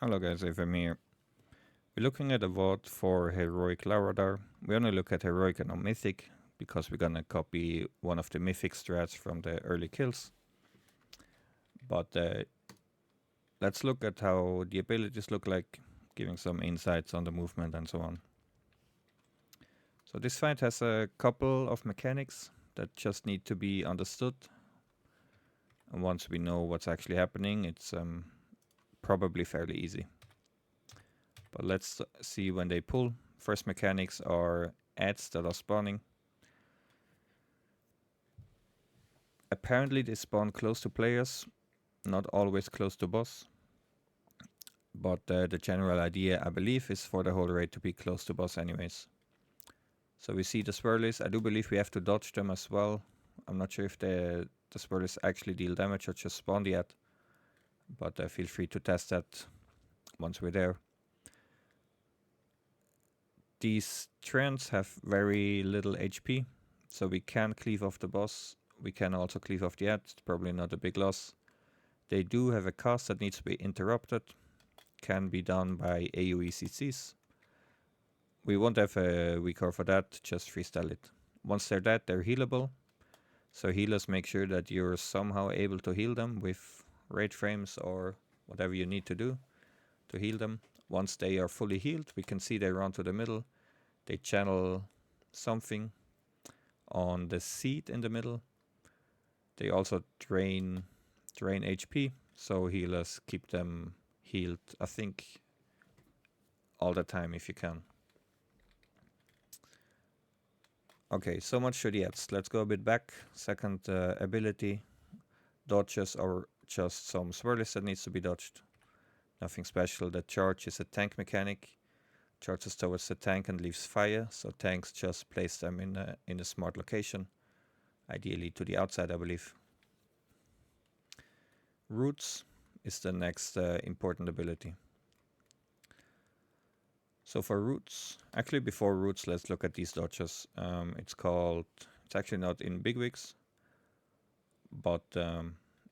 Hello guys, Afam here. We're looking at a vote for Heroic Larodar. We only look at Heroic and not Mythic, because we're gonna copy one of the Mythic strats from the early kills. But let's look at how the abilities look like, giving some insights on the movement and so on. So this fight has a couple of mechanics that just need to be understood. And once we know what's actually happening, it's probably fairly easy. But let's see when they pull. First mechanics are ads that are spawning. Apparently they spawn close to players, not always close to boss. But the general idea, I believe, is for the whole raid to be close to boss anyways. So we see the swirlies. I do believe we have to dodge them as well. I'm not sure if the swirlies actually deal damage or just spawn the ad. But feel free to test that once we're there. These trends have very little HP, so we can cleave off the boss. We can also cleave off the ad. It's probably not a big loss. They do have a cast that needs to be interrupted. Can be done by AoE CCs. We won't have a recall for that, just freestyle it. Once they're dead, they're healable. So healers, make sure that you're somehow able to heal them with raid frames or whatever you need to do to heal them. Once they are fully healed, we can see they run to the middle. They channel something on the seat in the middle. They also drain HP, so healers keep them healed, I think, all the time if you can. Okay, so much for the ads. Let's go a bit back. Second ability, dodges are just some swirlies that needs to be dodged. Nothing special. The charge is a tank mechanic. Charges towards the tank and leaves fire, so tanks just place them in a smart location. Ideally to the outside, I believe. Roots is the next important ability. So for roots, actually before roots, let's look at these dodges. It's actually not in bigwigs, but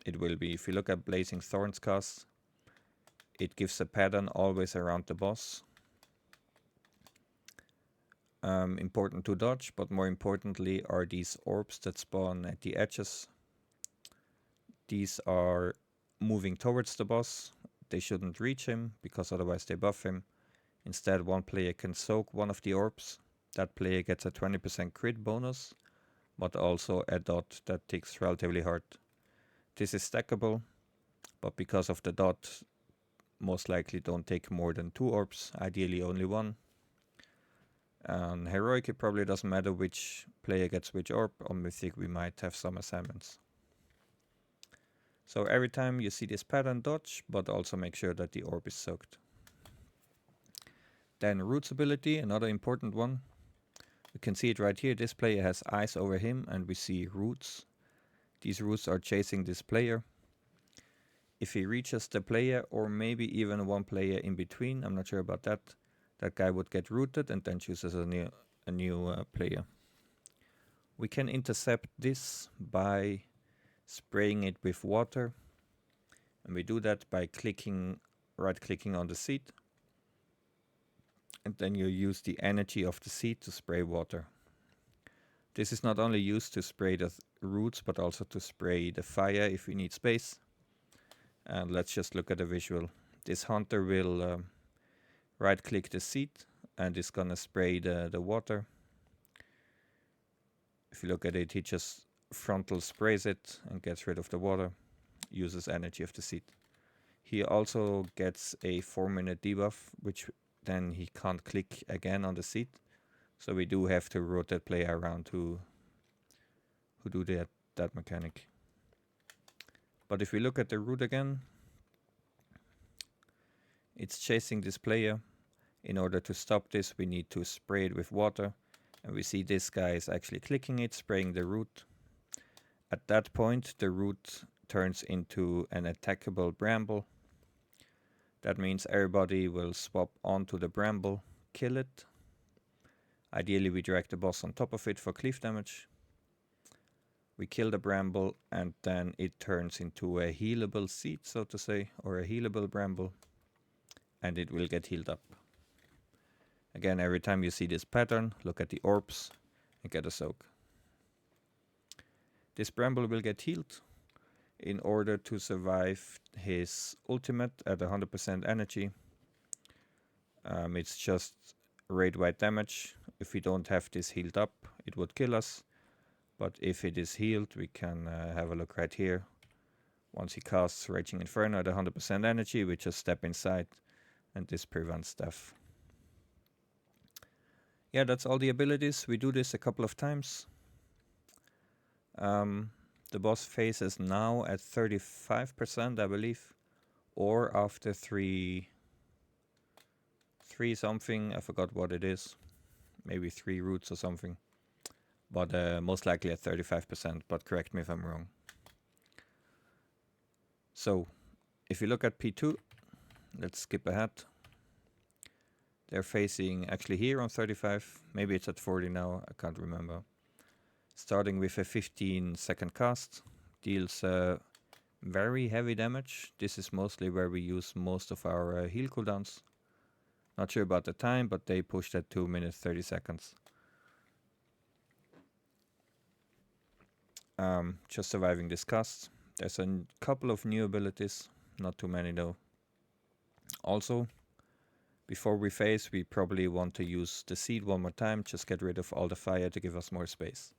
it will be. If you look at Blazing Thorns cast, it gives a pattern always around the boss. Important to dodge, but more importantly are these orbs that spawn at the edges. These are moving towards the boss. They shouldn't reach him, because otherwise they buff him. Instead, one player can soak one of the orbs. That player gets a 20% crit bonus, but also a dot that ticks relatively hard. This is stackable, but because of the dot, most likely don't take more than 2 orbs, ideally only 1. On Heroic, it probably doesn't matter which player gets which orb. On Mythic, we might have some assignments. So every time you see this pattern, dodge, but also make sure that the orb is soaked. Then Root's ability, another important one. You can see it right here. This player has eyes over him, and we see roots. These roots are chasing this player. If he reaches the player, or maybe even one player in between, I'm not sure about that, that guy would get rooted and then chooses a new player. We can intercept this by spraying it with water, and we do that by right-clicking on the seat, and then you use the energy of the seat to spray water. This is not only used to spray the roots, but also to spray the fire if we need space. And let's just look at the visual. This hunter will right-click the seat and is gonna spray the water. If you look at it, he just frontal sprays it and gets rid of the water, uses energy of the seat. He also gets a 4-minute debuff, which then he can't click again on the seat. So we do have to rotate player around who do that mechanic. But if we look at the root again, it's chasing this player. In order to stop this, we need to spray it with water. And we see this guy is actually clicking it, spraying the root. At that point, the root turns into an attackable bramble. That means everybody will swap onto the bramble, kill it. Ideally, we drag the boss on top of it for cleave damage. We kill the bramble, and then it turns into a healable seed, so to say, or a healable bramble. and it will get healed up. Again, every time you see this pattern, look at the orbs and get a soak. This Bramble will get healed in order to survive his ultimate at 100% energy. It's just rate wide damage. If we don't have this healed up, it would kill us. But if it is healed, we can have a look right here. Once he casts Raging Inferno at 100% energy, we just step inside and this prevents death. Yeah, that's all the abilities. We do this a couple of times. The boss phase is now at 35%, I believe. Or after three something, I forgot what it is. Maybe 3 roots or something. But most likely at 35%, but correct me if I'm wrong. So, if you look at P2, let's skip ahead. They're facing actually here on 35, maybe it's at 40 now, I can't remember. Starting with a 15-second cast, deals very heavy damage. This is mostly where we use most of our heal cooldowns. Not sure about the time, but they pushed at 2 minutes 30 seconds. Just surviving this cast. There's a couple of new abilities, not too many though. Also, before we phase, we probably want to use the seed one more time, just get rid of all the fire to give us more space.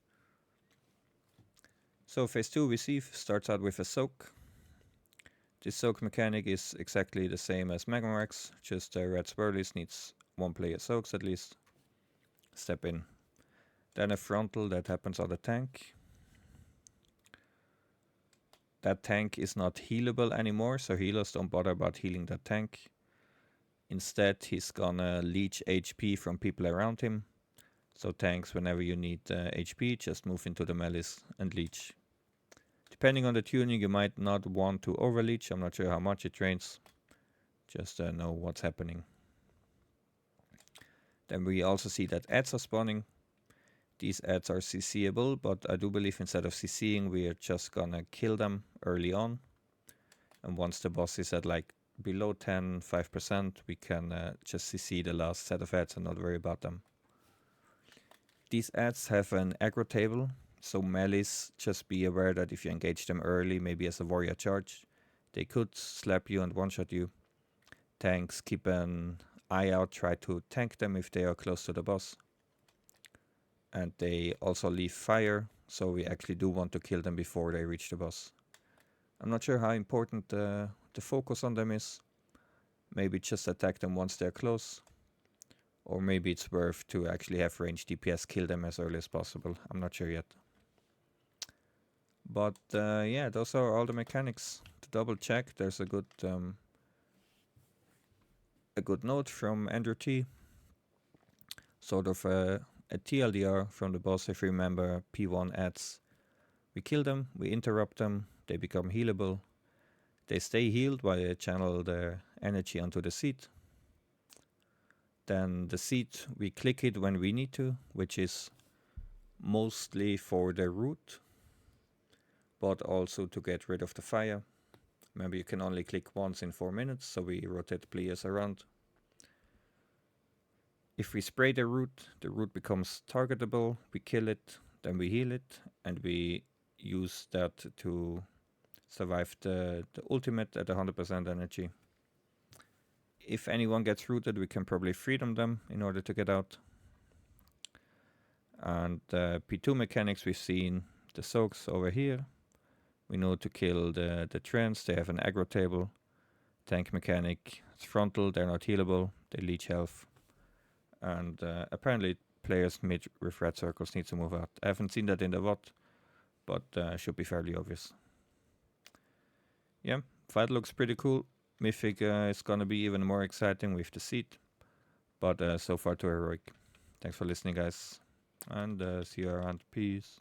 So phase 2 Receive starts out with a soak. This soak mechanic is exactly the same as Magmarex, just Red Swirlies needs 1 player soaks at least. Step in. Then a frontal that happens on the tank. That tank is not healable anymore, so healers don't bother about healing that tank. Instead, he's gonna leech HP from people around him. So tanks, whenever you need HP, just move into the melees and leech. Depending on the tuning, you might not want to overleech. I'm not sure how much it drains. Just know what's happening. Then we also see that ads are spawning. These ads are CCable, but I do believe instead of CCing, we are just gonna kill them early on. And once the boss is at like below 5%, we can just CC the last set of ads and not worry about them. These ads have an aggro table, so melees just be aware that if you engage them early, maybe as a warrior charge, they could slap you and one-shot you. Tanks, keep an eye out, try to tank them if they are close to the boss. And they also leave fire, so we actually do want to kill them before they reach the boss. I'm not sure how important the focus on them is. Maybe just attack them once they're close. Or maybe it's worth to actually have range DPS kill them as early as possible. I'm not sure yet. But yeah, those are all the mechanics. To double check, there's a good note from Andrew T. Sort of a TLDR from the boss, if you remember. P1 ads. We kill them, we interrupt them, they become healable. They stay healed while they channel their energy onto the seed. Then the seed, we click it when we need to, which is mostly for the root, but also to get rid of the fire. Remember, you can only click once in 4 minutes, so we rotate the players around. If we spray the root becomes targetable, we kill it, then we heal it, and we use that to survive the ultimate at 100% energy. If anyone gets rooted, we can probably freedom them in order to get out. And P2 mechanics, we've seen the soaks over here. We know to kill the trends, they have an aggro table. Tank mechanic, it's frontal, they're not healable, they leech health. And apparently players mid with red circles need to move out. I haven't seen that in the VOD, but should be fairly obvious. Yeah, fight looks pretty cool. Mythic is gonna be even more exciting with the seed, but so far too heroic. Thanks for listening, guys, and see you around. Peace.